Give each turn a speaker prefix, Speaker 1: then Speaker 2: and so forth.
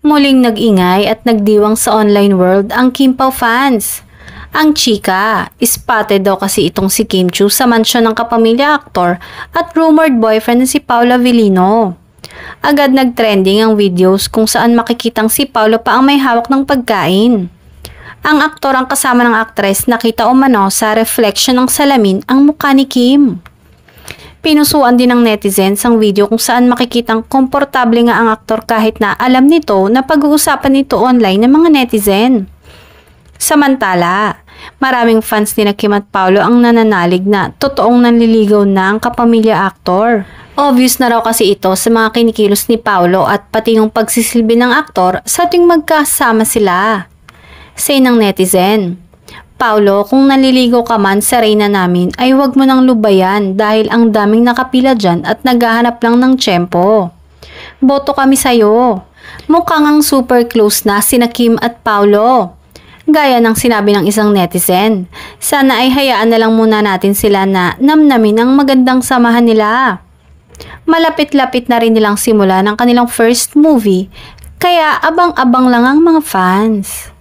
Speaker 1: Muling nag-ingay at nagdiwang sa online world ang Kim Pao fans. Ang chika, spotted daw kasi itong si Kim Chiu sa mansyon ng kapamilya aktor at rumored boyfriend na si Paolo Avellino. Agad nag-trending ang videos kung saan makikitang si Paolo pa ang may hawak ng pagkain. Ang aktor ang kasama ng aktres nakita umano sa reflection ng salamin ang mukha ni Kim. Pinusuan din ng netizens ang video kung saan makikitang komportable nga ang aktor kahit na alam nito na pag-uusapan nito online ng mga netizen. Samantala, maraming fans ni Kim at Paolo ang nananalig na totoong nanliligaw na ang kapamilya aktor. Obvious na raw kasi ito sa mga kinikilos ni Paolo at pati yung pagsisilbi ng aktor sa tuwing magkasama sila. Say ng netizen, Paolo, kung naliligaw ka man sa reyna namin ay huwag mo nang lubayan dahil ang daming nakapila dyan at naghahanap lang ng tiyempo. Boto kami sa'yo. Mukhang ang super close na sina Kim at Paolo. Gaya ng sinabi ng isang netizen, sana ay hayaan na lang muna natin sila na namnamin ang magandang samahan nila. Malapit-lapit na rin nilang simula ng kanilang first movie, kaya abang-abang lang ang mga fans.